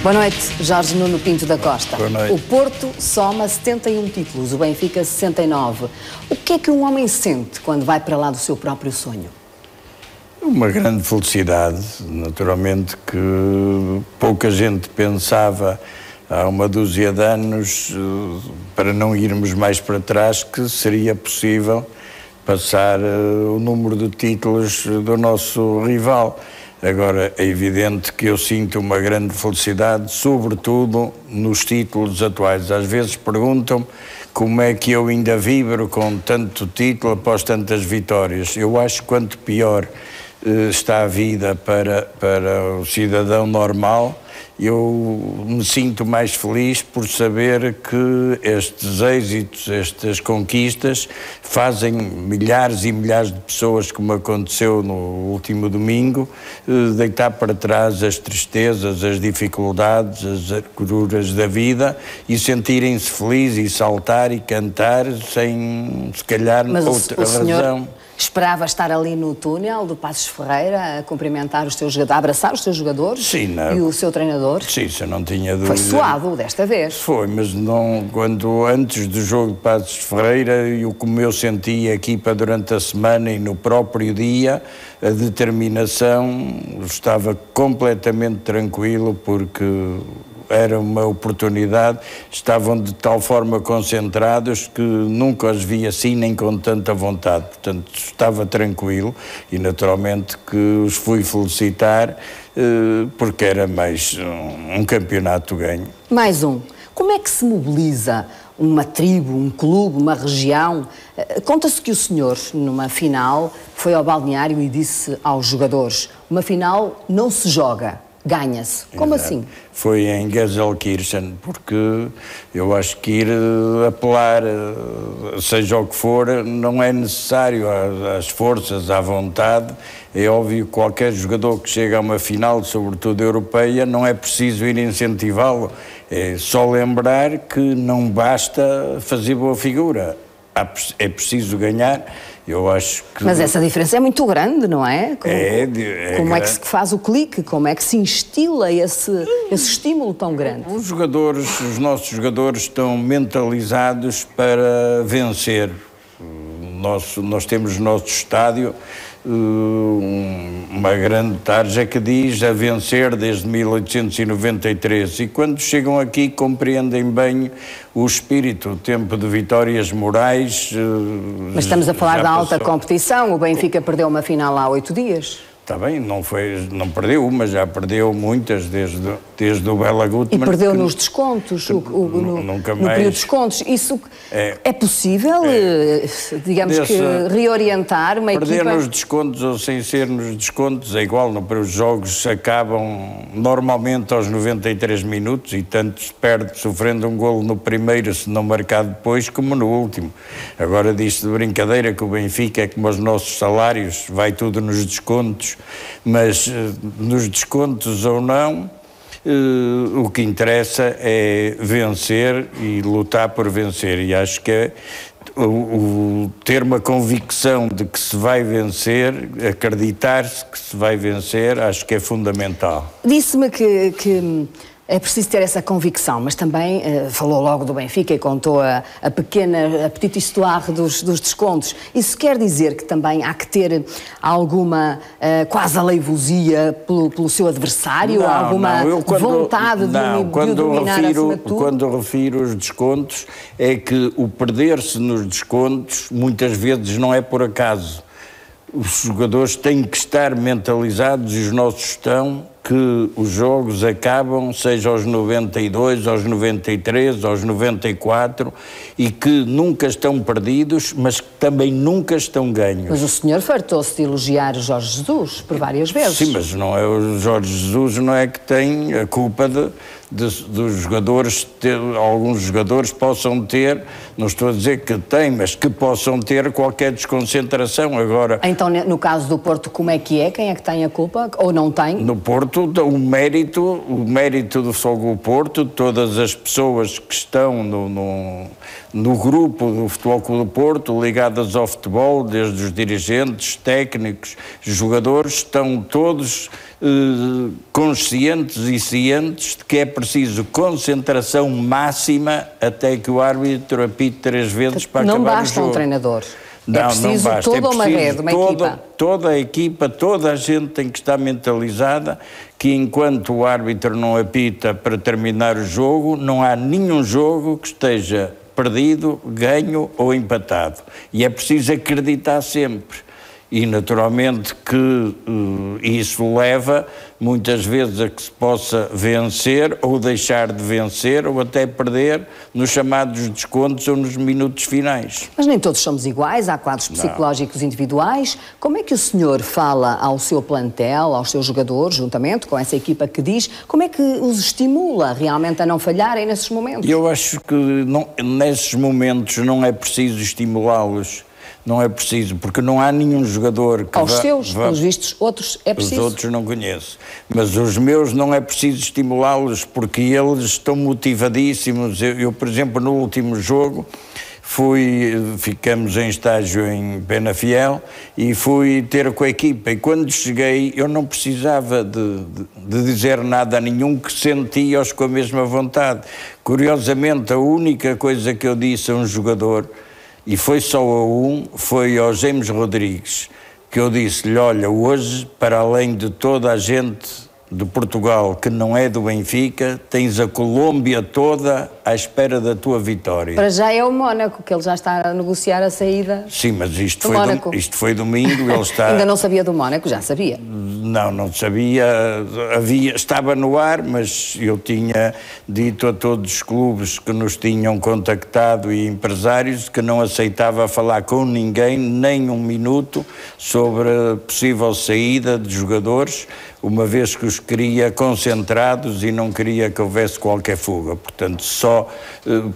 Boa noite, Jorge Nuno Pinto da Costa. Boa noite. O Porto soma 71 títulos, o Benfica 69. O que é que um homem sente quando vai para lá do seu próprio sonho? Uma grande felicidade, naturalmente, que pouca gente pensava há uma dúzia de anos, para não irmos mais para trás, que seria possível passar o número de títulos do nosso rival. Agora, é evidente que eu sinto uma grande felicidade, sobretudo nos títulos atuais. Às vezes perguntam-me como é que eu ainda vibro com tanto título após tantas vitórias. Eu acho que quanto pior está a vida para o cidadão normal, eu me sinto mais feliz por saber que estes êxitos, estas conquistas, fazem milhares e milhares de pessoas, como aconteceu no último domingo, deitar para trás as tristezas, as dificuldades, as agruras da vida e sentirem-se felizes e saltar e cantar sem, se calhar, outra razão. Esperava estar ali no túnel do Passos Ferreira a cumprimentar os seus jogadores, a abraçar os seus jogadores. Sim, não. E o seu treinador. Sim, isso eu não tinha dúvida. Foi suado desta vez. Foi, mas não, quando antes do jogo de Passos Ferreira, como eu senti a equipa durante a semana e no próprio dia, a determinação, estava completamente tranquilo porque era uma oportunidade, estavam de tal forma concentrados que nunca os vi assim nem com tanta vontade, portanto estava tranquilo e naturalmente que os fui felicitar porque era mais um campeonato ganho. Mais um. Como é que se mobiliza uma tribo, um clube, uma região? Conta-se que o senhor, numa final, foi ao balneário e disse aos jogadores: uma final não se joga, ganha-se. Como assim? Foi em Gelsenkirchen, porque eu acho que ir apelar, seja o que for, não é necessário às forças, à vontade. É óbvio que qualquer jogador que chega a uma final, sobretudo europeia, não é preciso ir incentivá-lo. É só lembrar que não basta fazer boa figura. É preciso ganhar. Eu acho que... Mas essa diferença é muito grande, não é? Como é que se faz o clique? Como é que se instila esse estímulo tão grande? Os nossos jogadores estão mentalizados para vencer. Nós temos no nosso estádio uma grande tarja que diz a vencer desde 1893 e quando chegam aqui compreendem bem o espírito, o tempo de vitórias morais. Mas estamos a falar da alta competição, o Benfica perdeu uma final há 8 dias. Está bem, não perdeu uma, já perdeu muitas desde o Bela Gutmann. E perdeu nos descontos, nunca mais. No período de descontos. Isso é possível, digamos que, reorientar uma equipa? Perder nos descontos ou sem ser nos descontos é igual, os jogos acabam normalmente aos 93 minutos e tanto se perde sofrendo um golo no primeiro, se não marcar depois, como no último. Agora diz-se de brincadeira que o Benfica é como os nossos salários, vai tudo nos descontos. Mas nos descontos ou não, o que interessa é vencer e lutar por vencer. E acho que é ter uma convicção de que se vai vencer, acreditar-se que se vai vencer, acho que é fundamental. Disse-me que é preciso ter essa convicção, mas também falou logo do Benfica e contou a petite histoire dos descontos. Isso quer dizer que também há que ter alguma quase aleivosia pelo seu adversário? Alguma vontade de o dominar acima de tudo? Quando eu refiro os descontos, é que o perder-se nos descontos muitas vezes não é por acaso. Os jogadores têm que estar mentalizados, e os nossos estão, que os jogos acabam, seja aos 92, aos 93, aos 94, e que nunca estão perdidos, mas que também nunga estão ganhos. Mas o senhor fartou-se de elogiar o Jorge Jesus por várias vezes. Sim, mas não é o Jorge Jesus, não é que tem a culpa dos jogadores, alguns jogadores possam ter, não estou a dizer que têm, mas que possam ter qualquer desconcentração agora. Então, no caso do Porto, como é que é? Quem é que tem a culpa ou não tem? No Porto o mérito do Futebol Clube do Porto, todas as pessoas que estão no grupo do Futebol Clube do Porto, ligadas ao futebol, desde os dirigentes, técnicos, jogadores, estão todos conscientes e cientes de que é preciso concentração máxima até que o árbitro apite 3 vezes para acabar o jogo. Não basta um treinador. Não, é preciso não basta. toda uma rede, uma equipa. Toda a equipa, toda a gente tem que estar mentalizada que enquanto o árbitro não apita para terminar o jogo, não há nenhum jogo que esteja perdido, ganho ou empatado. E é preciso acreditar sempre. E naturalmente que isso leva muitas vezes a que se possa vencer ou deixar de vencer ou até perder nos chamados descontos ou nos minutos finais. Mas nem todos somos iguais, há quadros psicológicos individuais. Como é que o senhor fala ao seu plantel, aos seus jogadores, juntamente com essa equipa que diz, como é que os estimula realmente a não falharem nesses momentos? Eu acho que nesses momentos não é preciso estimulá-los. Não é preciso, porque não há nenhum jogador que aos seus, pelos vistos, outros é preciso. Os outros não conheço. Mas os meus não é preciso estimulá-los, porque eles estão motivadíssimos. Eu, por exemplo, no último jogo, ficamos em estágio em Penafiel e fui ter com a equipa. E quando cheguei, eu não precisava de dizer nada a nenhum, que sentia-os com a mesma vontade. Curiosamente, a única coisa que eu disse a um jogador, e foi só a foi ao James Rodrigues, que eu disse-lhe, olha, hoje, para além de toda a gente de Portugal que não é do Benfica, tens a Colômbia toda à espera da tua vitória. Para já é o Mónaco, que ele já está a negociar a saída. Sim, mas isto foi domingo, ele está... Ainda não sabia do Mónaco, já sabia? Não sabia, estava no ar, mas eu tinha dito a todos os clubes que nos tinham contactado e empresários que não aceitava falar com ninguém, nem um minuto, sobre a possível saída de jogadores, uma vez que os queria concentrados e não queria que houvesse qualquer fuga. Portanto, só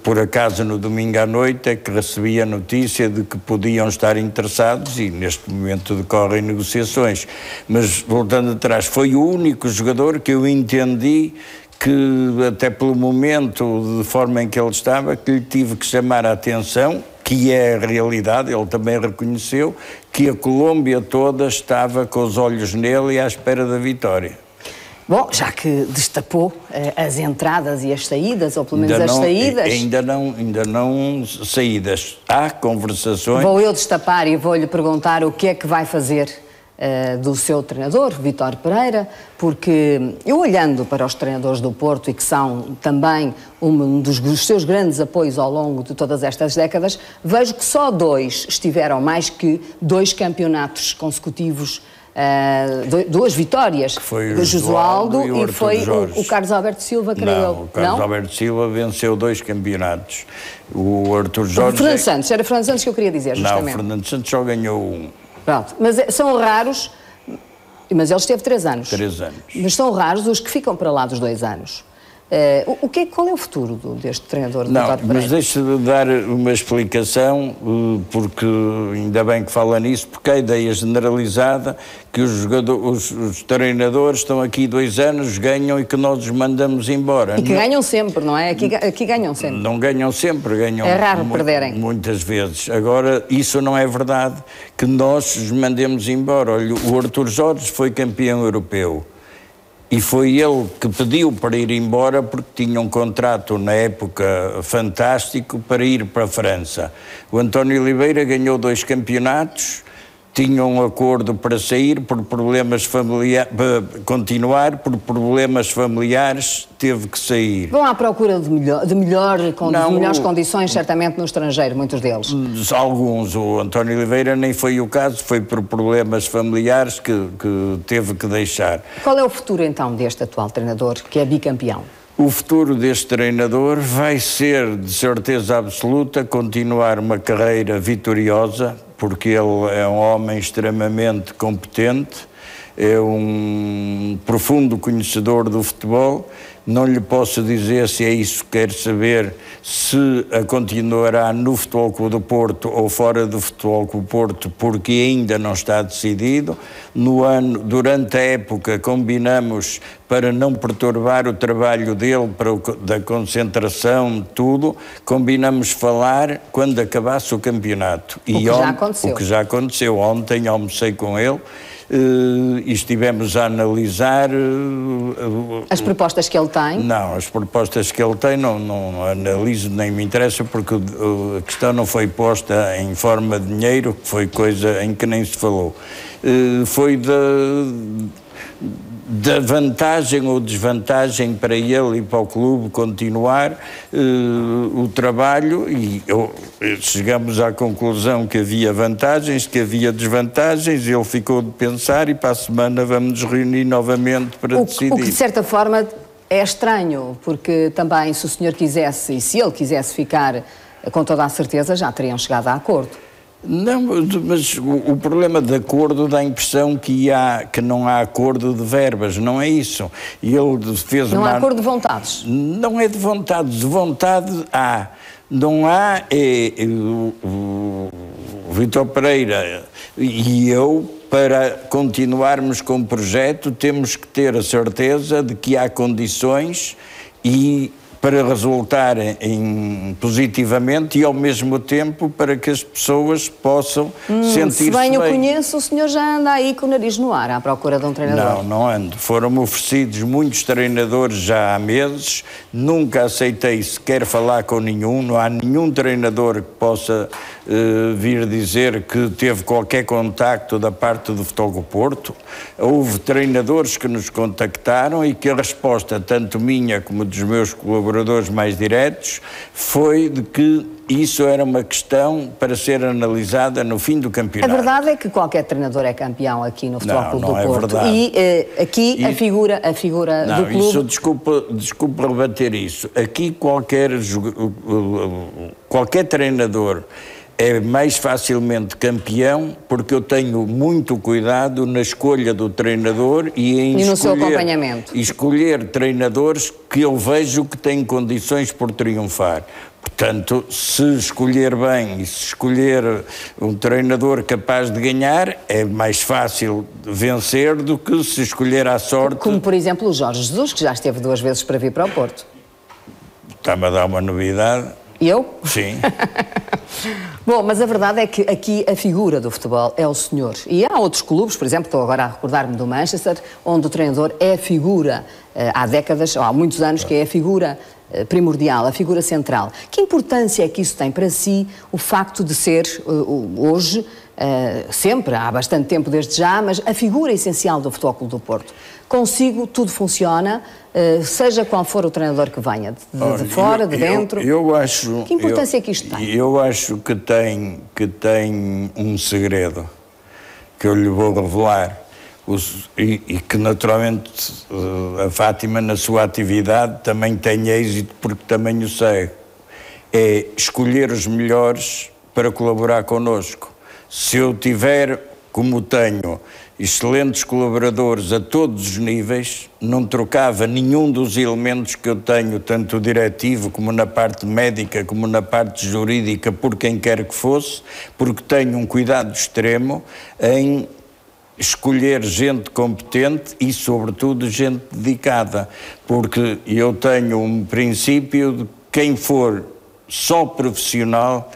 por acaso no domingo à noite é que recebi a notícia de que podiam estar interessados e neste momento decorrem negociações. Mas, voltando atrás, foi o único jogador que eu entendi que, até pelo momento, de forma em que ele estava, que lhe tive que chamar a atenção, que é a realidade, ele também reconheceu, que a Colômbia toda estava com os olhos nele e à espera da vitória. Bom, já que destapou as entradas e as saídas, ou pelo menos as saídas... Ainda não saídas. Há conversações... Vou eu destapar e vou-lhe perguntar o que é que vai fazer do seu treinador, Vítor Pereira, porque eu olhando para os treinadores do Porto e que são também um dos seus grandes apoios ao longo de todas estas décadas, vejo que só 2 estiveram mais que 2 campeonatos consecutivos, 2 vitórias, foi o Josualdo e foi o Carlos Alberto Silva, creio eu. O Carlos Alberto Silva venceu 2 campeonatos. O Artur Jorge... Fernando Santos, era Fernando Santos que eu queria dizer, justamente. Não, Fernando Santos só ganhou 1. Pronto, mas são raros, mas ele esteve 3 anos. 3 anos. Mas são raros os que ficam para lá dos 2 anos. Qual é o futuro deste treinador? Não, mas deixa-me dar uma explicação, porque ainda bem que fala nisso, porque a ideia generalizada que os treinadores estão aqui 2 anos, ganham e que nós os mandamos embora. E que ganham sempre, não é? Aqui ganham sempre. Não ganham sempre, ganham... É raro perderem. Muitas vezes. Agora, isso não é verdade, que nós os mandemos embora. Olha, o Artur Jorge foi campeão europeu. E foi ele que pediu para ir embora porque tinha um contrato na época fantástico para ir para a França. O António Oliveira ganhou 2 campeonatos, tinha um acordo para sair por problemas familiares, para continuar por problemas familiares, teve que sair. Vão à procura de melhores condições, certamente no estrangeiro, muitos deles. Alguns. O António Oliveira nem foi o caso, foi por problemas familiares que teve que deixar. Qual é o futuro então deste atual treinador, que é bicampeão? O futuro deste treinador vai ser, de certeza absoluta, continuar uma carreira vitoriosa, porque ele é um homem extremamente competente, é um profundo conhecedor do futebol. Não lhe posso dizer se é isso que quer saber, se continuará no Futebol Clube do Porto ou fora do Futebol Clube do Porto, porque ainda não está decidido. Durante a época, combinamos, para não perturbar o trabalho dele, da concentração, tudo, combinamos falar quando acabasse o campeonato. O que já aconteceu. O que já aconteceu. Ontem almocei com ele. E estivemos a analisar... as propostas que ele tem? Não, as propostas que ele tem não analiso, nem me interessa, porque a questão não foi posta em forma de dinheiro, que foi coisa em que nem se falou. Foi da vantagem ou desvantagem para ele e para o clube continuar o trabalho, e chegamos à conclusão que havia vantagens, que havia desvantagens. Ele ficou de pensar e para a semana vamos nos reunir novamente para decidir. O que de certa forma é estranho, porque também se o senhor quisesse, e se ele quisesse ficar, com toda a certeza já teriam chegado a acordo. Não, mas o problema de acordo dá a impressão que não há acordo de verbas, não é isso. E ele fez não há acordo de vontades? Não é de vontade há. Não há, o Vítor Pereira e eu, para continuarmos com o projeto, temos que ter a certeza de que há condições e para resultar positivamente e, ao mesmo tempo, para que as pessoas possam sentir-se bem. Se bem o conheço, o senhor já anda aí com o nariz no ar à procura de um treinador. Não ando. Foram-me oferecidos muitos treinadores já há meses, nunca aceitei sequer falar com nenhum, não há nenhum treinador que possa vir dizer que teve qualquer contacto da parte do Futebol Clube do Porto. Houve treinadores que nos contactaram e que a resposta, tanto minha como dos meus colaboradores mais diretos, foi de que isso era uma questão para ser analisada no fim do campeonato. A verdade é que qualquer treinador é campeão aqui no Futebol Clube do Porto. Verdade. E aqui a figura do clube... Isso, desculpa rebater isso. Aqui qualquer treinador é mais facilmente campeão, porque eu tenho muito cuidado na escolha do treinador e no seu acompanhamento. E escolher treinadores que eu vejo que têm condições por triunfar. Portanto, se escolher bem e se escolher um treinador capaz de ganhar, é mais fácil vencer do que se escolher à sorte. Como, por exemplo, o Jorge Jesus, que já esteve 2 vezes para vir para o Porto. Está-me a dar uma novidade. Eu? Sim. Bom, mas a verdade é que aqui a figura do futebol é o senhor. E há outros clubes, por exemplo, estou agora a recordar-me do Manchester, onde o treinador é a figura, há décadas, ou há muitos anos, que é a figura primordial, a figura central. Que importância é que isso tem para si, o facto de ser, hoje, sempre, há bastante tempo desde já, mas a figura essencial do Futebol Clube do Porto? Consigo, tudo funciona, seja qual for o treinador que venha, de fora, de dentro. Eu acho... Que importância é que isto tem? Eu acho que tem um segredo que eu lhe vou revelar. E que naturalmente a Fátima, na sua atividade, também tem êxito, porque também o sei. É escolher os melhores para colaborar connosco. Se eu tiver, como tenho, excelentes colaboradores a todos os níveis, não trocava nenhum dos elementos que eu tenho, tanto diretivo como na parte médica, como na parte jurídica, por quem quer que fosse, porque tenho um cuidado extremo em escolher gente competente e, sobretudo, gente dedicada, porque eu tenho um princípio de quem for só profissional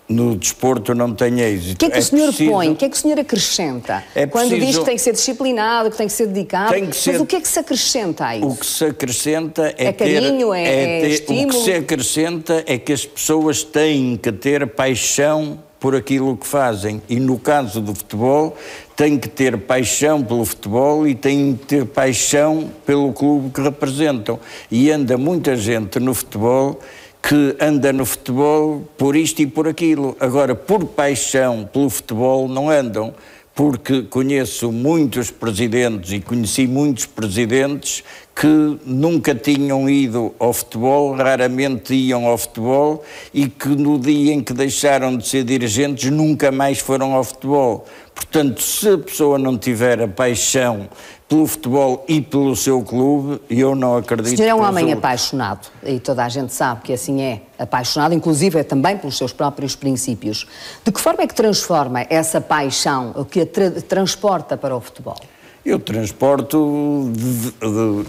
no desporto não tem êxito. O que é que o senhor põe? O que é que o senhor acrescenta? Quando diz que tem que ser disciplinado, que tem que ser dedicado, mas o que é que se acrescenta a isso? O que se acrescenta é carinho, estímulo? O que se acrescenta é que as pessoas têm que ter paixão por aquilo que fazem, e no caso do futebol têm que ter paixão pelo futebol e têm que ter paixão pelo clube que representam, e anda muita gente no futebol que anda no futebol por isto e por aquilo. Agora, por paixão pelo futebol não andam, porque conheço muitos presidentes e conheci muitos presidentes que nunca tinham ido ao futebol, raramente iam ao futebol e que no dia em que deixaram de ser dirigentes nunca mais foram ao futebol. Portanto, se a pessoa não tiver a paixão pelo futebol e pelo seu clube, eu não acredito. O senhor é um homem apaixonado, e toda a gente sabe que assim é, apaixonado, inclusive é também pelos seus próprios princípios. De que forma é que transforma essa paixão, o que a transporta para o futebol? Eu transporto,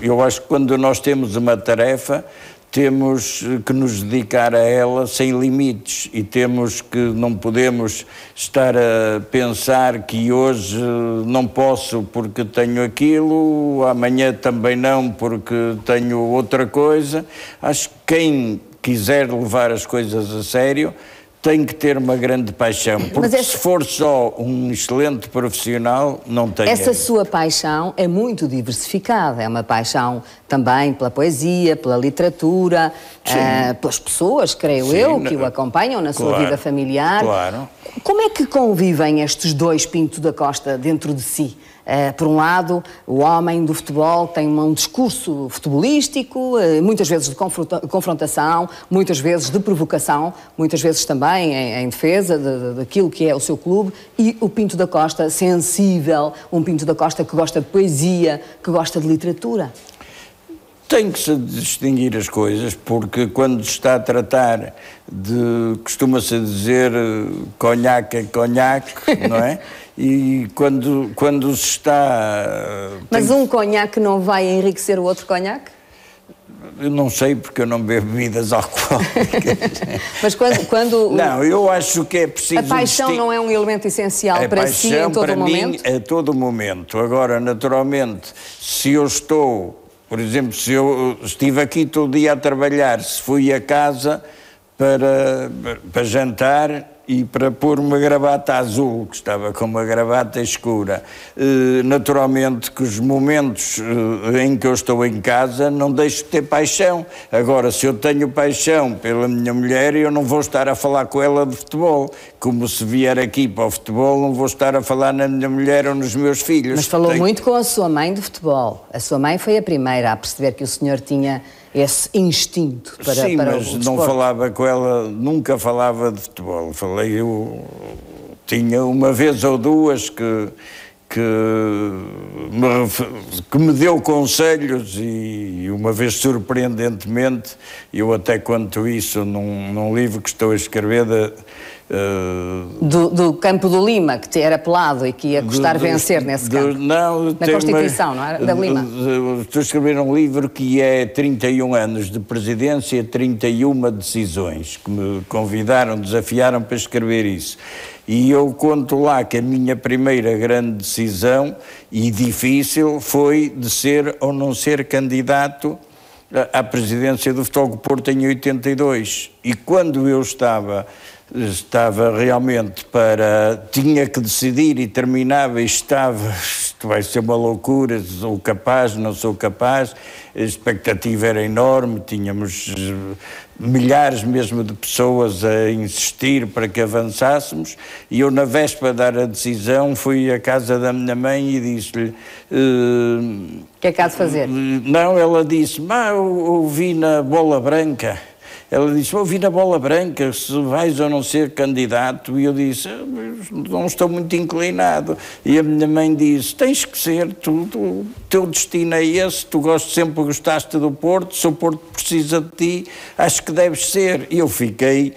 eu acho que quando nós temos uma tarefa, temos que nos dedicar a ela sem limites e temos que, não podemos estar a pensar que hoje não posso porque tenho aquilo, amanhã também não porque tenho outra coisa. Acho que quem quiser levar as coisas a sério tem que ter uma grande paixão, porque se for só um excelente profissional, não tem. Essa sua paixão é muito diversificada, é uma paixão também pela poesia, pela literatura, pelas pessoas, creio eu, que o acompanham na sua vida familiar. Claro. Como é que convivem estes dois Pinto da Costa dentro de si? Por um lado, o homem do futebol tem um discurso futebolístico, muitas vezes de confrontação, muitas vezes de provocação, muitas vezes também em defesa daquilo que é o seu clube, e o Pinto da Costa sensível, um Pinto da Costa que gosta de poesia, que gosta de literatura. Tem que se distinguir as coisas, porque quando se está a tratar de, costuma-se dizer, conhaque é conhaque, não é? E quando se está... Mas um conhaque não vai enriquecer o outro conhaque? Eu não sei, porque eu não bebo bebidas alcoólicas. Mas quando... Não, eu acho que é preciso... A paixão não é um elemento essencial para si em todo o momento? Para mim, a todo momento. Agora, naturalmente, se eu estou... Por exemplo, se eu estive aqui todo dia a trabalhar, se fui a casa para jantar e para pôr uma gravata azul, que estava com uma gravata escura, naturalmente que os momentos em que eu estou em casa não deixo de ter paixão. Agora, se eu tenho paixão pela minha mulher, eu não vou estar a falar com ela de futebol. Como se vier aqui para o futebol, não vou estar a falar na minha mulher ou nos meus filhos. Mas falou muito com a sua mãe de futebol. A sua mãe foi a primeira a perceber que o senhor tinha esse instinto para o desporto. Sim, mas não falava com ela, nunca falava de futebol. Eu tinha uma vez ou duas que me deu conselhos e uma vez surpreendentemente, eu até conto isso num livro que estou a escrever do Campo do Lima, que era pelado e que ia custar vencer nesse campo. Não, na Constituição, não era? Da Lima. Estou a escrever um livro que é 31 anos de presidência, 31 decisões, que me convidaram, desafiaram para escrever isso. E eu conto lá que a minha primeira grande decisão, e difícil, foi de ser ou não ser candidato à presidência do Futebol Clube do Porto em 82. E quando eu estava realmente tinha que decidir e terminava e estava, isto vai ser uma loucura, sou capaz, não sou capaz, a expectativa era enorme, tínhamos milhares mesmo de pessoas a insistir para que avançássemos, e eu na véspera de dar a decisão fui à casa da minha mãe e disse-lhe... O que é que há de fazer? Não, ela disse, eu ouvi na Bola Branca. Ela disse, ouvi na Bola Branca se vais ou não ser candidato, e eu disse, não estou muito inclinado. E a minha mãe disse, tens que ser, o teu destino é esse, tu sempre gostaste do Porto, se o Porto precisa de ti, acho que deves ser. E eu fiquei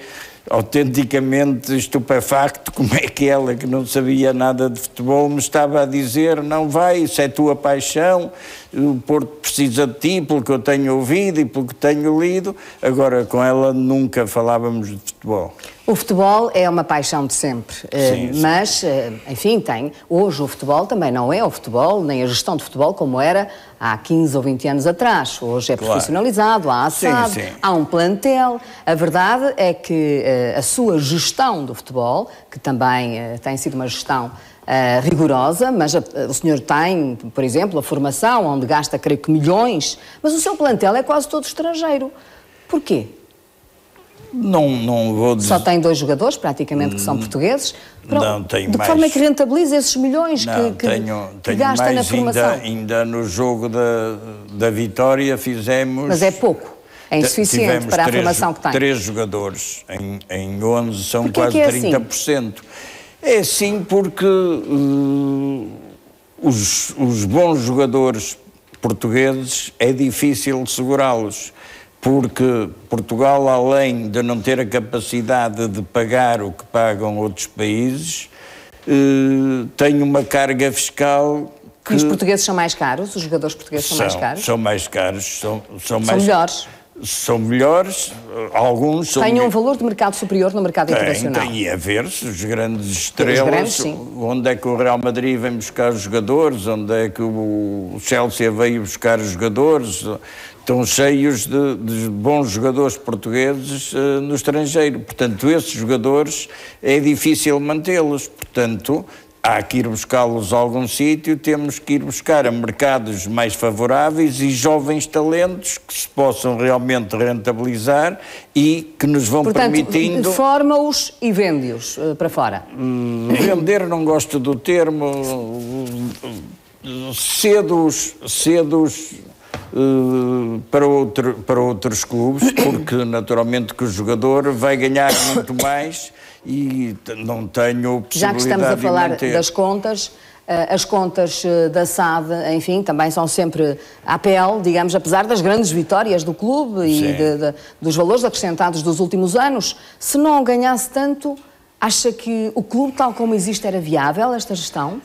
autenticamente estupefacto como é que ela, que não sabia nada de futebol, me estava a dizer, não vai, isso é tua paixão, o Porto precisa de ti, pelo que eu tenho ouvido e pelo que tenho lido. Agora, com ela nunca falávamos de futebol. O futebol é uma paixão de sempre, sim. Mas, enfim, hoje o futebol também não é o futebol, nem a gestão de futebol como era há 15 ou 20 anos atrás. Hoje é profissionalizado, há a SAD, há um plantel. A verdade é que a sua gestão do futebol, que também tem sido uma gestão rigorosa, mas o senhor tem, por exemplo, a formação, onde gasta, creio que, milhões, mas o seu plantel é quase todo estrangeiro. Porquê? Não vou dizer... Só tem 2 jogadores, praticamente, que são portugueses. Não, tem mais. De que forma é que rentabiliza esses milhões que gasta mais na formação? Ainda no jogo da Vitória fizemos... Mas é pouco, é insuficiente para a formação que tem. 3 jogadores, em 11 são Porquê quase que é 30%. Assim? É assim porque os bons jogadores portugueses é difícil segurá-los. Porque Portugal, além de não ter a capacidade de pagar o que pagam outros países, tem uma carga fiscal que... E os portugueses são mais caros? Os jogadores portugueses são mais caros? São mais caros. São melhores? São melhores, alguns são... Têm um valor de mercado superior no mercado internacional? Tem, e a ver-se, os grandes estrelas, onde é que o Real Madrid vem buscar os jogadores, onde é que o Chelsea veio buscar os jogadores, estão cheios de bons jogadores portugueses no estrangeiro. Portanto, esses jogadores é difícil mantê-los, portanto... Há que ir buscá-los a algum sítio, temos que ir buscar a mercados mais favoráveis e jovens talentos que se possam realmente rentabilizar e que nos vão permitindo... Forma-os e vende-os para fora? Vender não gosto do termo, cedo-os para outros clubes, porque naturalmente que o jogador vai ganhar muito mais e não tenho possibilidade de manter. Já que estamos a falar das contas, as contas da SAD, enfim, também são sempre à pele, digamos, apesar das grandes vitórias do clube e dos valores acrescentados dos últimos anos. Se não ganhasse tanto, acha que o clube, tal como existe, era viável, esta gestão?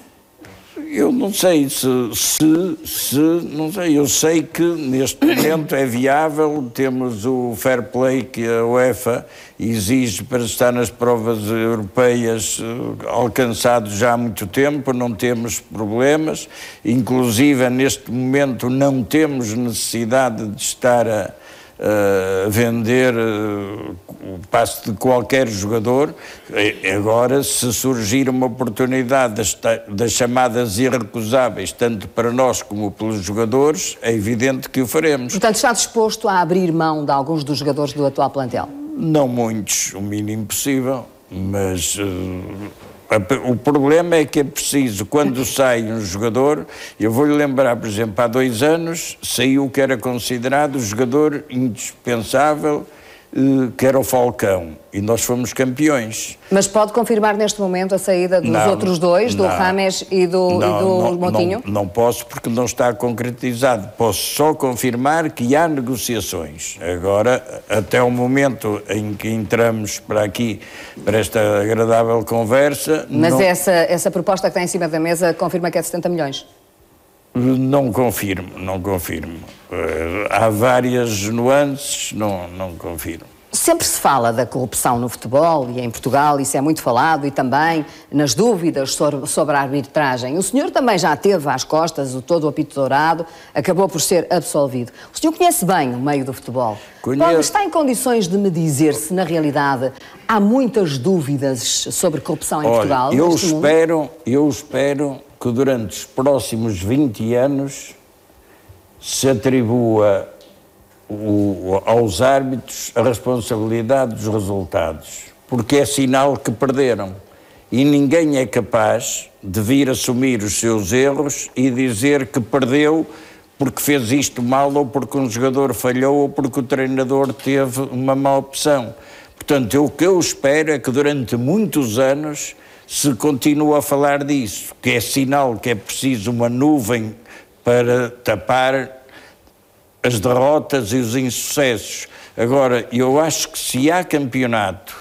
Eu não sei não sei, eu sei que neste momento é viável, temos o fair play que a UEFA exige para estar nas provas europeias alcançado já há muito tempo, não temos problemas, inclusive neste momento não temos necessidade de estar a vender o passe de qualquer jogador. Agora, se surgir uma oportunidade das chamadas irrecusáveis, tanto para nós como pelos jogadores, é evidente que o faremos. Portanto, está disposto a abrir mão de alguns dos jogadores do atual plantel? Não muitos, o mínimo possível, mas... O problema é que é preciso, quando sai um jogador, eu vou-lhe lembrar, por exemplo, há 2 anos saiu o que era considerado o jogador indispensável, que era o Falcão, e nós fomos campeões. Mas pode confirmar neste momento a saída dos outros 2, do Rames e do Moutinho? Não posso, porque não está concretizado. Posso só confirmar que há negociações. Agora, até o momento em que entramos para aqui, para esta agradável conversa... Mas essa proposta que está em cima da mesa confirma que é de 70 milhões? Não confirmo. Há várias nuances, não confirmo. Sempre se fala da corrupção no futebol e em Portugal, isso é muito falado, e também nas dúvidas sobre a arbitragem. O senhor também já teve às costas todo o apito dourado, acabou por ser absolvido. O senhor conhece bem o meio do futebol. Está em condições de me dizer se, na realidade, há muitas dúvidas sobre corrupção em Portugal? Eu espero que durante os próximos 20 anos se atribua aos árbitros a responsabilidade dos resultados, porque é sinal que perderam. E ninguém é capaz de vir assumir os seus erros e dizer que perdeu porque fez isto mal, ou porque um jogador falhou, ou porque o treinador teve uma má opção. Portanto, o que eu espero é que durante muitos anos se continua a falar disso, que é sinal que é preciso uma nuvem para tapar as derrotas e os insucessos. Agora, eu acho que se há campeonato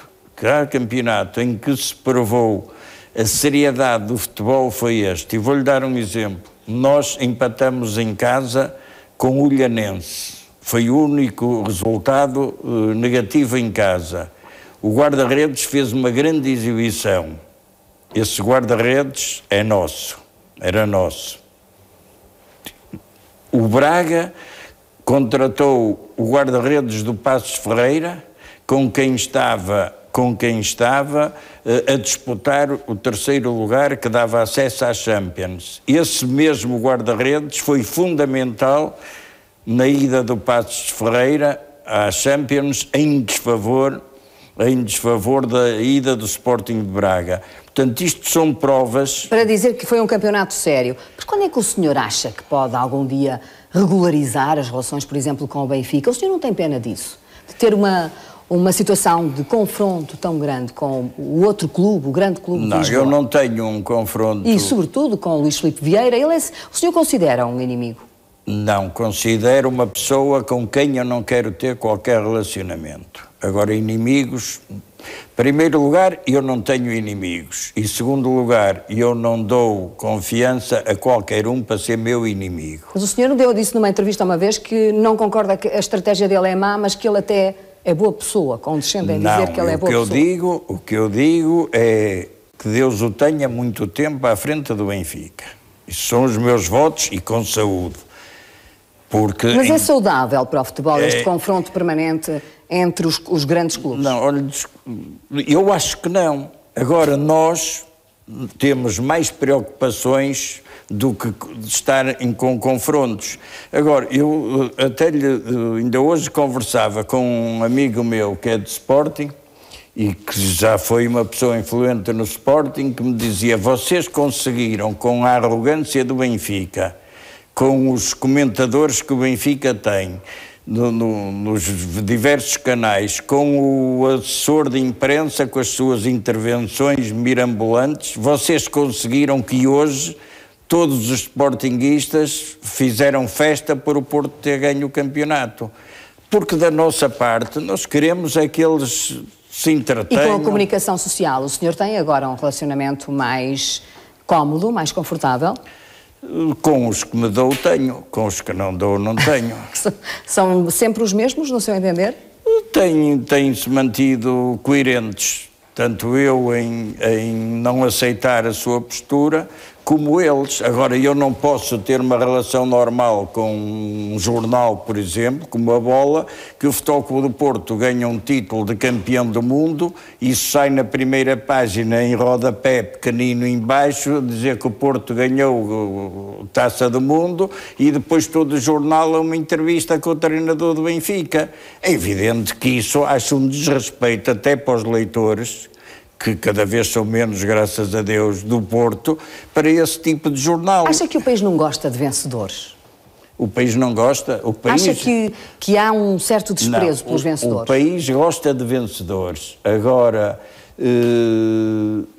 em que se provou a seriedade do futebol, foi este. E vou-lhe dar um exemplo. Nós empatamos em casa com o Olhanense. Foi o único resultado negativo em casa. O guarda-redes fez uma grande exibição. Esse guarda-redes é nosso, era nosso. O Braga contratou o guarda-redes do Passos Ferreira, com quem estava a disputar o 3º lugar que dava acesso à Champions. Esse mesmo guarda-redes foi fundamental na ida do Passos Ferreira à Champions em desfavor em desfavor da ida do Sporting de Braga. Portanto, isto são provas... Para dizer que foi um campeonato sério. Mas quando é que o senhor acha que pode algum dia regularizar as relações, por exemplo, com o Benfica? O senhor não tem pena disso? De ter uma situação de confronto tão grande com o outro clube, o grande clube de Lisboa? Não, eu não tenho um confronto... E, sobretudo, com o Luís Filipe Vieira. O senhor considera um inimigo? Não, considero uma pessoa com quem eu não quero ter qualquer relacionamento. Agora, inimigos... Em primeiro lugar, eu não tenho inimigos. E, em segundo lugar, eu não dou confiança a qualquer um para ser meu inimigo. Mas o senhor disse numa entrevista uma vez que não concorda que a estratégia dele é má, mas que ele até é boa pessoa, condescendem em dizer que ele é boa pessoa. O que eu digo é que Deus o tenha muito tempo à frente do Benfica. Isso são os meus votos e com saúde. Porque mas é saudável para o futebol este confronto permanente entre os grandes clubes? Não, olha, eu acho que não. Agora, nós temos mais preocupações do que estar com confrontos. Agora, eu até ainda hoje conversava com um amigo meu que é de Sporting e que já foi uma pessoa influente no Sporting, que me dizia: vocês conseguiram, com a arrogância do Benfica, com os comentadores que o Benfica tem, nos diversos canais, com o assessor de imprensa, com as suas intervenções mirambulantes, vocês conseguiram que hoje todos os sportinguistas fizeram festa por o Porto ter ganho o campeonato. Porque da nossa parte nós queremos é que eles se entretenham. E com a comunicação social, o senhor tem agora um relacionamento mais cómodo, mais confortável? Com os que me dou, tenho. Com os que não dou, não tenho. São sempre os mesmos, no seu entender? Têm-se mantido coerentes. Tanto eu em não aceitar a sua postura, como eles. Agora, eu não posso ter uma relação normal com um jornal, por exemplo, como a Bola, que o Futebol Clube do Porto ganha um título de campeão do mundo, e isso sai na primeira página em rodapé pequenino em baixo, dizer que o Porto ganhou a Taça do Mundo, e depois todo o jornal é uma entrevista com o treinador do Benfica. É evidente que isso acho um desrespeito até para os leitores, que cada vez são menos, graças a Deus, do Porto, para esse tipo de jornal. Acha que o país não gosta de vencedores? O país não gosta? Acha que há um certo desprezo pelos vencedores? O país gosta de vencedores. Agora,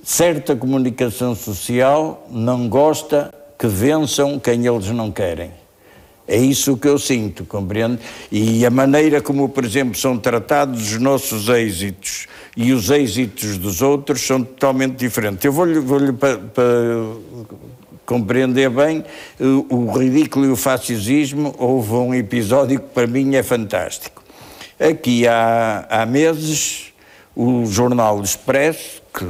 certa comunicação social não gosta que vençam quem eles não querem. É isso que eu sinto, compreende? E a maneira como, por exemplo, são tratados os nossos êxitos e os êxitos dos outros são totalmente diferentes. Eu vou-lhe para compreender bem o ridículo e o fascismo, houve um episódio que para mim é fantástico. Aqui há meses, o jornal Expresso, que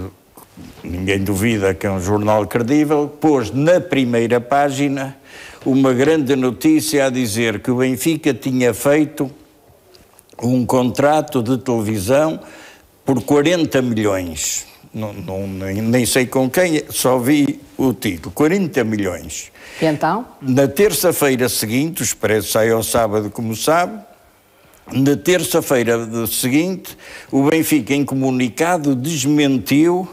ninguém duvida que é um jornal credível, pôs na primeira página uma grande notícia a dizer que o Benfica tinha feito um contrato de televisão por 40 milhões. Nem sei com quem, só vi o título, 40 milhões. E então? Na terça-feira seguinte, o Expresso sai ao sábado, como sabe, na terça-feira seguinte, o Benfica, em comunicado, desmentiu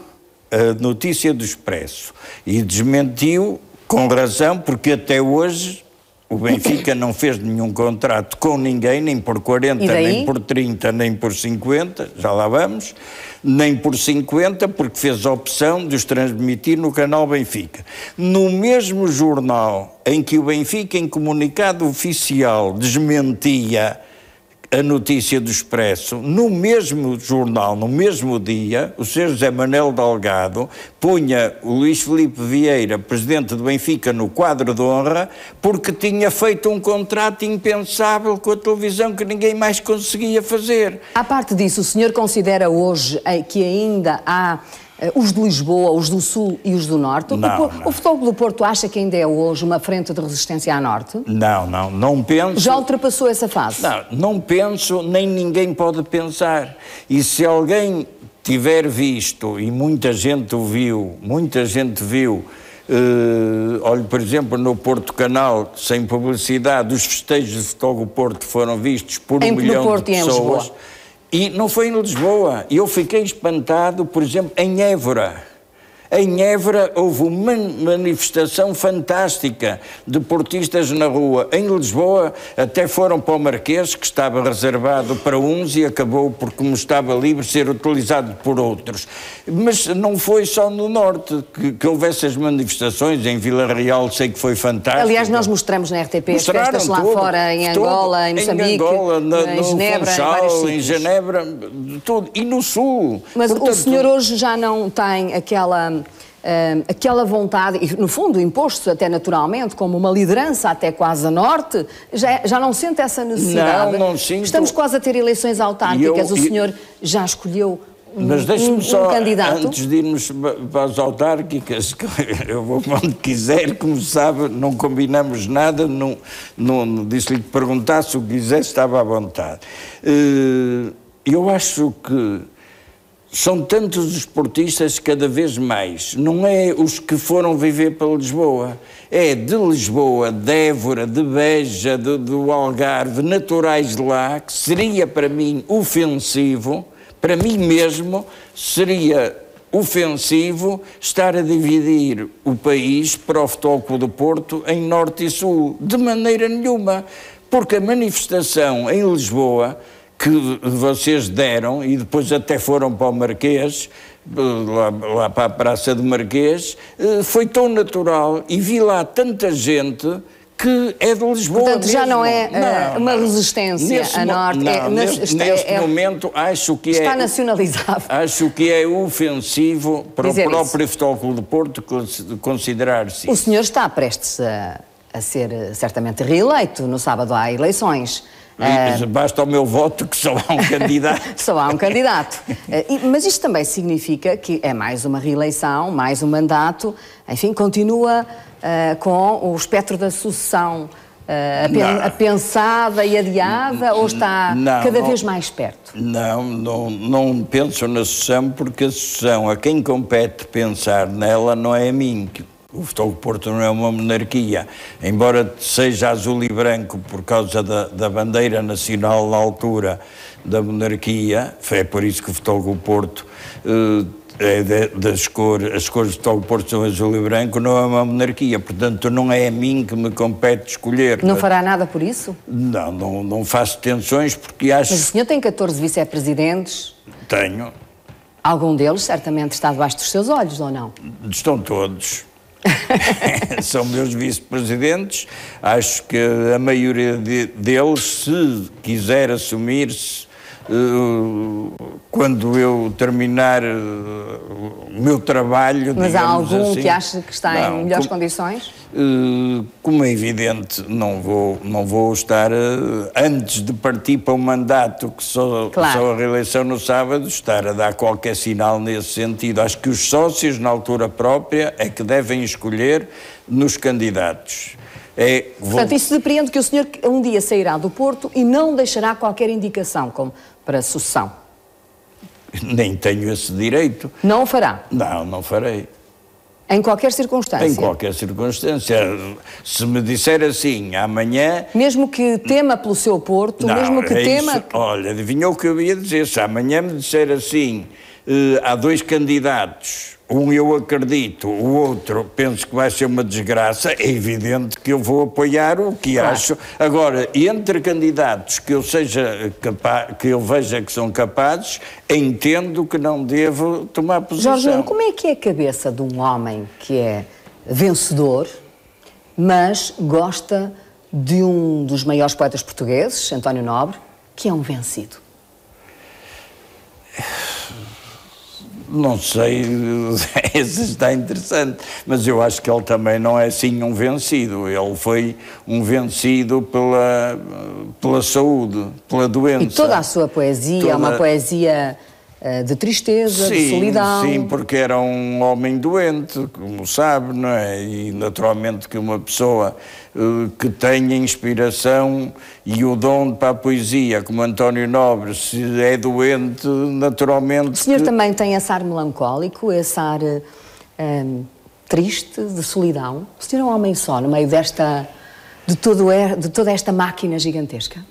a notícia do Expresso. E desmentiu com razão, porque até hoje o Benfica não fez nenhum contrato com ninguém, nem por 40, nem por 30, nem por 50, já lá vamos, nem por 50, porque fez a opção de os transmitir no canal Benfica. No mesmo jornal em que o Benfica, em comunicado oficial, desmentia a notícia do Expresso, no mesmo jornal, no mesmo dia, o Sr. José Manuel Delgado punha o Luís Filipe Vieira, presidente do Benfica, no quadro de honra, porque tinha feito um contrato impensável com a televisão que ninguém mais conseguia fazer. À parte disso, o senhor considera hoje que ainda há os de Lisboa, os do Sul e os do Norte? O Futebol do Porto acha que ainda é hoje uma frente de resistência a Norte? Não penso. Já ultrapassou essa fase? Não penso, nem ninguém pode pensar. E se alguém tiver visto, e muita gente viu, olha, por exemplo, no Porto Canal, sem publicidade, os festejos de Futebol do Porto foram vistos por 1 milhão de pessoas. E não foi em Lisboa. Eu fiquei espantado, por exemplo, em Évora. Em Évora houve uma manifestação fantástica de portistas na rua. Em Lisboa até foram para o Marquês, que estava reservado para uns e acabou por, como estava livre, ser utilizado por outros. Mas não foi só no Norte que houve essas manifestações. Em Vila Real sei que foi fantástico. Aliás, nós mostramos na RTP as festas lá fora, em Angola, em Moçambique, em Angola, em Genebra, Funchal, em vários sítios. em Genebra, tudo. E no Sul. Mas portanto, o senhor hoje já não tem aquela vontade, e no fundo imposto até naturalmente, como uma liderança até quase a norte, já não sente essa necessidade? Não sinto. Estamos quase a ter eleições autárquicas, o senhor já escolheu mas deixe-me só, candidato? antes de irmos para as autárquicas, eu vou onde quiser, como sabe, não combinamos nada, disse-lhe que perguntasse o que quisesse, estava à vontade. Eu acho que são tantos os esportistas cada vez mais, não é os que foram viver para Lisboa, é de Lisboa, de Évora, de Beja, do Algarve, naturais de lá, que seria para mim ofensivo, para mim mesmo seria ofensivo estar a dividir o país para o Futebol Clube do Porto em Norte e Sul, de maneira nenhuma, porque a manifestação em Lisboa que vocês deram, e depois até foram para o Marquês, lá para a Praça do Marquês, foi tão natural, e vi lá tanta gente que é de Lisboa. Portanto, mesmo. já não é uma resistência a norte. Neste momento acho que está nacionalizado. Acho que é ofensivo para o próprio Futebol Clube do Porto considerar-se. O senhor está prestes a ser certamente reeleito. No sábado há eleições. Basta o meu voto que só há um candidato. Só há um candidato. Mas isto também significa que é mais uma reeleição, mais um mandato, enfim, continua com o espectro da sucessão pensada e adiada, ou está cada vez mais perto? Não penso na sucessão, porque a sucessão, a quem compete pensar nela, não é a mim. O Futebol do Porto não é uma monarquia, embora seja azul e branco por causa da bandeira nacional na altura da monarquia. É por isso que o Futebol do Porto as cores do Futebol do Porto são azul e branco, não é uma monarquia, portanto não é a mim que me compete escolher. Não fará nada por isso? Não faço tensões, porque acho... Mas o senhor tem 14 vice-presidentes? Tenho. Algum deles certamente está debaixo dos seus olhos, ou não? Estão todos. São meus vice-presidentes. Acho que a maioria deles, se quiser assumir-se, quando eu terminar o meu trabalho... Mas há algum assim, que acha que está em melhores condições? Como é evidente, não vou estar, antes de partir para o mandato, que só a reeleição no sábado, estar a dar qualquer sinal nesse sentido. Acho que os sócios, na altura própria, é que devem escolher nos candidatos. Portanto, isso depreende que o senhor um dia sairá do Porto e não deixará qualquer indicação como para sucessão? Nem tenho esse direito. Não o fará? Não farei. Em qualquer circunstância? Em qualquer circunstância. Se me disser assim, amanhã... Mesmo que tema pelo seu Porto, mesmo que tema... Isso. Olha, adivinhou o que eu ia dizer. Se amanhã me disser assim, há dois candidatos, um eu acredito, o outro penso que vai ser uma desgraça, é evidente que eu vou apoiar o que acho. Agora, entre candidatos que eu que eu veja que são capazes, entendo que não devo tomar posição. Jorge Nuno, como é que é a cabeça de um homem que é vencedor, mas gosta de um dos maiores poetas portugueses, António Nobre, que é um vencido? Não sei, esse está interessante, mas eu acho que ele também não é assim um vencido. Ele foi um vencido pela saúde, pela doença. E toda a sua poesia é uma poesia de tristeza, de solidão. Sim, porque era um homem doente, como sabe, não é? E naturalmente que uma pessoa que tenha inspiração e o dom para a poesia, como António Nobre, se é doente, naturalmente... O senhor também tem esse ar melancólico, esse ar triste, de solidão? O senhor é um homem só, no meio de toda esta máquina gigantesca?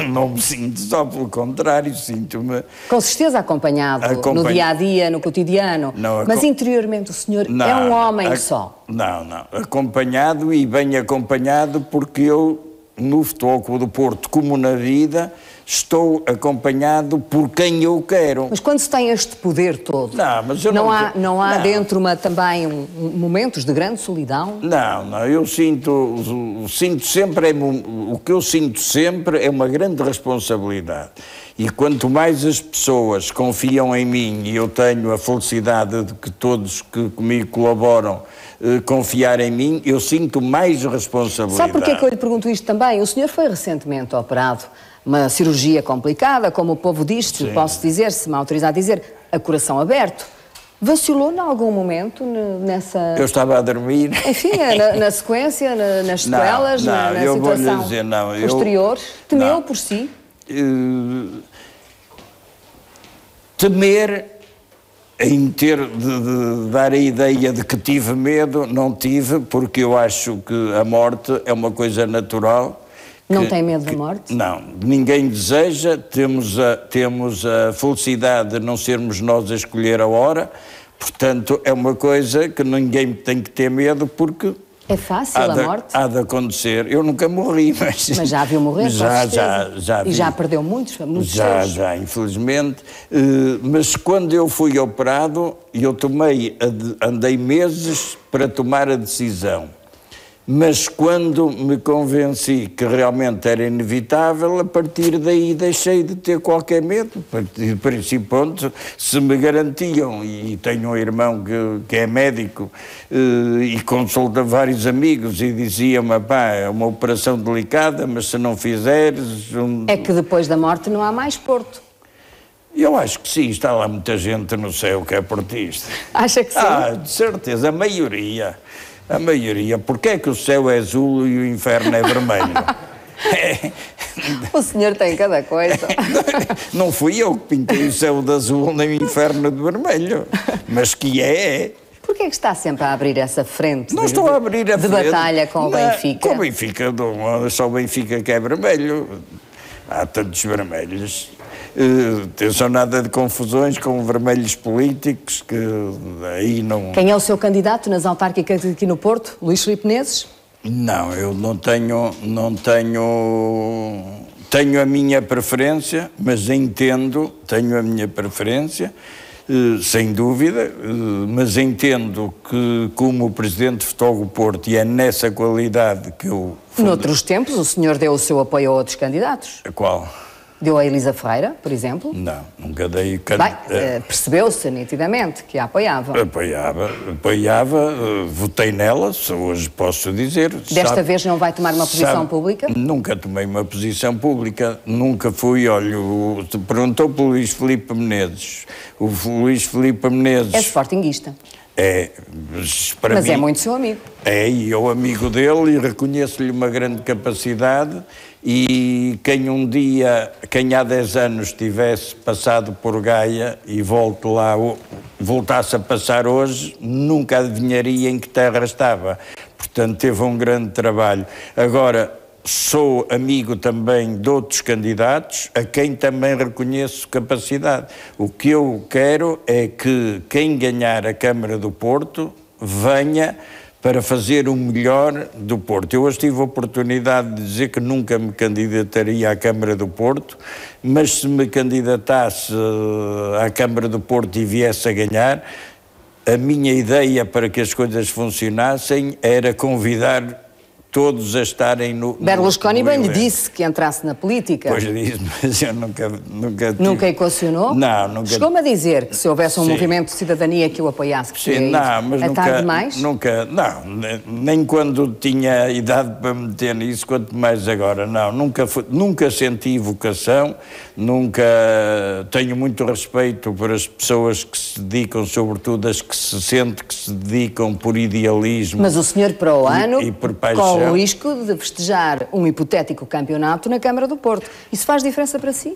Não me sinto só, pelo contrário, sinto-me... Com certeza acompanhado no dia-a-dia, no cotidiano, mas interiormente o senhor é um homem só. Não, acompanhado e bem acompanhado, porque eu, no Futebol Clube do Porto, como na vida, estou acompanhado por quem eu quero. Mas quando se tem este poder todo, não há dentro também momentos de grande solidão? Não, eu sinto sempre, o que eu sinto sempre é uma grande responsabilidade. E quanto mais as pessoas confiam em mim, e eu tenho a felicidade de que todos que comigo colaboram confiar em mim, eu sinto mais responsabilidade. Sabe porquê que eu lhe pergunto isto também? O senhor foi recentemente operado, uma cirurgia complicada, como o povo diz, se posso dizer, se me autorizar a dizer, a coração aberto. Vacilou em algum momento nessa... Eu estava a dormir. Enfim, na sequência, nas sequelas, na situação posterior. Temeu por si? Temer, em de dar a ideia de que tive medo, não tive, porque eu acho que a morte é uma coisa natural. Não tem medo da morte? Não, ninguém deseja, temos a felicidade de não sermos nós a escolher a hora, portanto é uma coisa que ninguém tem que ter medo, porque... É fácil a morte? Há de acontecer. Eu nunca morri, mas já viu morrer? Já vi. E já perdeu muitos Já, infelizmente. Mas quando eu fui operado, andei meses para tomar a decisão. Mas quando me convenci que realmente era inevitável, a partir daí deixei de ter qualquer medo. Por esse ponto, se me garantiam, e tenho um irmão que é médico e consulta vários amigos e dizia-me, pá, é uma operação delicada, mas se não fizeres... É que depois da morte não há mais Porto. Eu acho que sim, está lá muita gente no céu que é portista. Acha que sim? De certeza, a maioria. A maioria. Porquê é que o céu é azul e o inferno é vermelho? O senhor tem cada coisa. Não fui eu que pintei o céu de azul nem o inferno de vermelho, mas que é. Porquê é que está sempre a abrir essa frente? Não estou a abrir a frente. De batalha com o Benfica? Com o Benfica, só o Benfica que é vermelho. Há tantos vermelhos. Atenção, nada de confusões com vermelhos políticos, que aí não... Quem é o seu candidato nas autárquicas aqui no Porto? Luís Filipe Menezes? Não, eu não tenho... Tenho a minha preferência, mas tenho a minha preferência, sem dúvida, mas entendo que, como Presidente de Futebol do Porto, e é nessa qualidade que eu... Noutros tempos, o senhor deu o seu apoio a outros candidatos. A qual? Deu a Elisa Ferreira, por exemplo? Não, nunca dei... Percebeu-se nitidamente que a apoiava. Apoiava, votei nela, hoje posso dizer. Desta vez não vai tomar uma posição pública? Nunca tomei uma posição pública, nunca fui, olha, perguntou pelo Luís Filipe Menezes. O Luís Filipe Menezes... É sportinguista. Mas é muito seu amigo. E eu amigo dele e reconheço-lhe uma grande capacidade, e quem há 10 anos tivesse passado por Gaia e voltasse a passar hoje, nunca adivinharia em que terra estava. Portanto, teve um grande trabalho. Agora, sou amigo também de outros candidatos, a quem também reconheço capacidade. O que eu quero é que quem ganhar a Câmara do Porto venha para fazer o melhor do Porto. Eu hoje tive a oportunidade de dizer que nunca me candidataria à Câmara do Porto, mas se me candidatasse à Câmara do Porto e viesse a ganhar, a minha ideia para que as coisas funcionassem era convidar todos a estarem no... Berlusconi bem lhe disse que entrasse na política. Pois disse, mas eu nunca tive... Nunca equacionou? Não, nunca... Chegou-me a dizer que se houvesse um movimento de cidadania que o apoiasse, que sim, não, mas nunca... tarde demais? Nunca, não, nem quando tinha idade para me meter nisso, quanto mais agora, não. Nunca senti vocação, nunca... Tenho muito respeito por as pessoas que se dedicam, sobretudo as que se sente que se dedicam por idealismo. Mas o senhor para o ano... E por paixão. O risco de festejar um hipotético campeonato na Câmara do Porto. Isso faz diferença para si?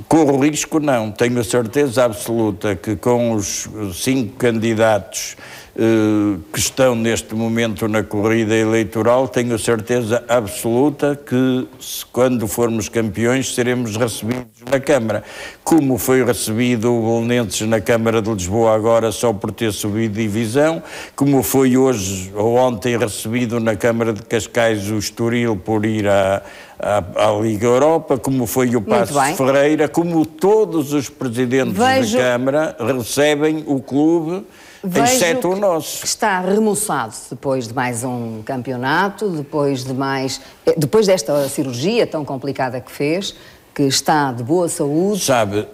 Corro risco, não. Tenho a certeza absoluta que com os 5 candidatos que estão neste momento na corrida eleitoral, tenho certeza absoluta que quando formos campeões seremos recebidos na Câmara, como foi recebido o Belenenses na Câmara de Lisboa agora só por ter subido divisão, como foi hoje ou ontem recebido na Câmara de Cascais o Estoril por ir à Liga Europa, como foi o Passos de Ferreira, como todos os presidentes da Câmara recebem o clube, exceto o nosso. Está remoçado depois de mais um campeonato, depois desta cirurgia tão complicada que fez, que está de boa saúde. Sabe,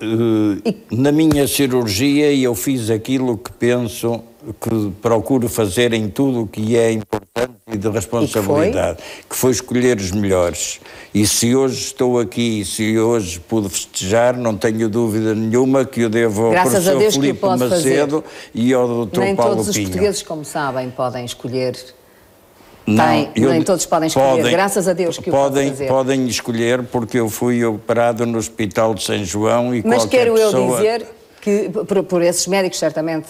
na minha cirurgia eu fiz aquilo que penso, que procuro fazer em tudo o que é importante e de responsabilidade, que foi escolher os melhores. E se hoje estou aqui, se hoje pude festejar, não tenho dúvida nenhuma que eu devo ao professor Filipe Macedo e ao Dr. Nem Paulo todos os Pinho. portugueses, como sabem, podem escolher. Nem todos podem escolher, graças a Deus que o podem fazer. Podem escolher, porque eu fui operado no Hospital de São João e mas qualquer pessoa... Mas quero eu dizer que por esses médicos certamente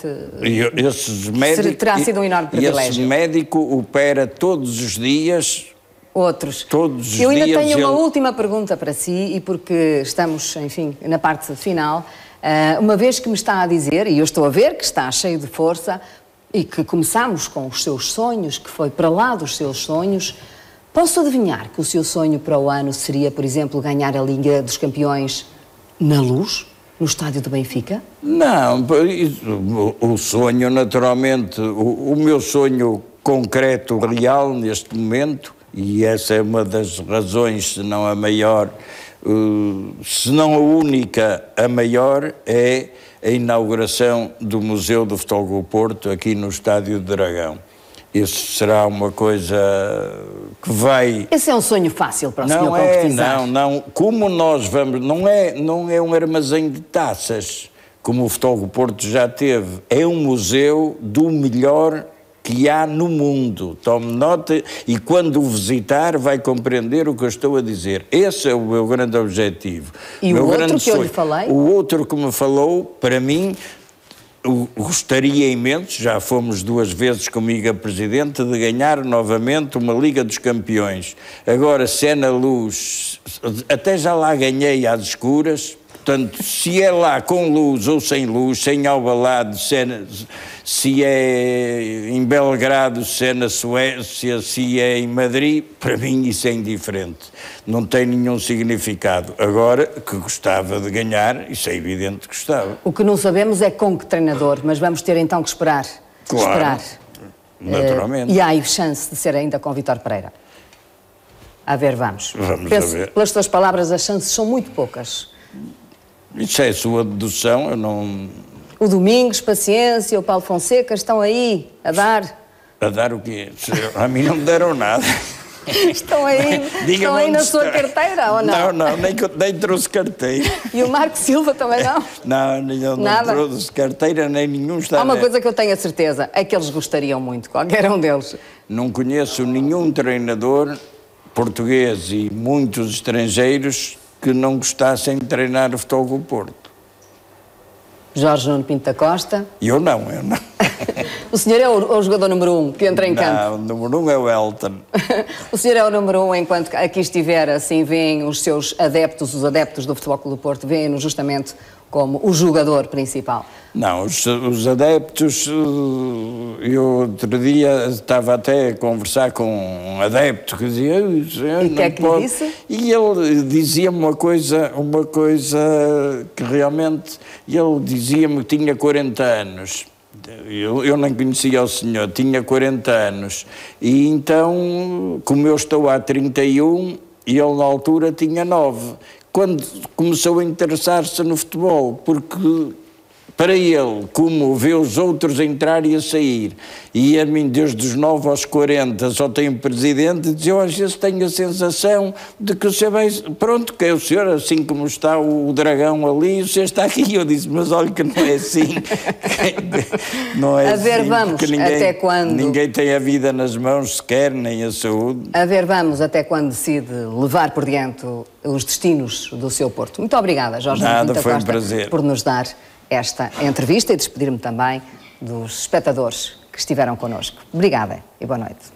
terá sido um enorme privilégio. Esse médico opera todos os dias... Outros. Todos os dias. Eu ainda tenho uma última pergunta para si, e porque estamos, enfim, na parte final, uma vez que me está a dizer, e eu estou a ver que está cheio de força, e que começámos com os seus sonhos, que foi para lá dos seus sonhos, posso adivinhar que o seu sonho para o ano seria, por exemplo, ganhar a Liga dos Campeões na Luz, no estádio do Benfica? Não, o sonho naturalmente, o meu sonho concreto, real neste momento, e essa é uma das razões, se não a maior, se não a única, a maior, é a inauguração do Museu do Futebol do Porto aqui no Estádio do Dragão. Isso será uma coisa que vai... Esse é um sonho fácil para o senhor concretizar. Não. Como nós vamos... Não é um armazém de taças, como o Futebol do Porto já teve. É um museu do melhor que há no mundo. Tome nota e quando o visitar vai compreender o que eu estou a dizer. Esse é o meu grande objetivo. E o outro que eu lhe falei? O outro que me falou, para mim, gostaria imenso, já fomos 2 vezes comigo a presidente, de ganhar novamente uma Liga dos Campeões. Agora, se é na Luz, até já lá ganhei às escuras. Portanto, se é lá com luz ou sem luz, sem Alvalade, se é em Belgrado, se é na Suécia, se é em Madrid, para mim isso é indiferente. Não tem nenhum significado. Agora, que gostava de ganhar, isso é evidente que gostava. O que não sabemos é com que treinador, mas vamos ter então que esperar. Claro, naturalmente. E há aí chance de ser ainda com Vítor Pereira. A ver, vamos. Vamos Penso, a ver. Pelas tuas palavras, as chances são muito poucas. Isso é a sua dedução, eu não... O Domingos, Paciência, o Paulo Fonseca estão aí a dar... A dar o quê? A mim não me deram nada. Estão aí na sua carteira, ou não? Não, nem trouxe carteira. E o Marco Silva também não? Não trouxe carteira, nem nenhum está... Há uma coisa que eu tenho a certeza, é que eles gostariam muito, qualquer um deles. Não conheço nenhum treinador português e muitos estrangeiros que não gostassem de treinar o Futebol do Porto. Jorge Nuno Pinto da Costa? Eu não. O senhor é o jogador número 1 que entra em campo? Não, o número 1 é o Elton. O senhor é o número 1 enquanto aqui estiver, assim, veem os seus adeptos, os adeptos do Futebol Clube do Porto, veem-no justamente como o jogador principal. Não, os adeptos, eu outro dia estava até a conversar com um adepto que dizia... E o que é que lhe disse? E ele dizia-me uma coisa que realmente... Ele dizia-me que tinha 40 anos. Eu nem conhecia o senhor, tinha 40 anos. E então, como eu estou há 31, e ele na altura tinha 9. Quando começou a interessar-se no futebol, porque para ele, como vê os outros entrar e a sair, e a mim desde os 9 aos 40 só tenho um presidente, eu às vezes tenho a sensação de que o senhor vai, pronto, que é o senhor, assim como está o dragão ali, o senhor está aqui. Eu disse, mas olha que não é assim. Não é a ver, assim, vamos, até quando... Ninguém tem a vida nas mãos sequer, nem a saúde. A ver, vamos, até quando decide levar por diante os destinos do seu Porto. Muito obrigada, Jorge Nuno Pinto da Costa, foi um prazer. por nos dar esta entrevista e despedir-me também dos espectadores que estiveram connosco. Obrigada e boa noite.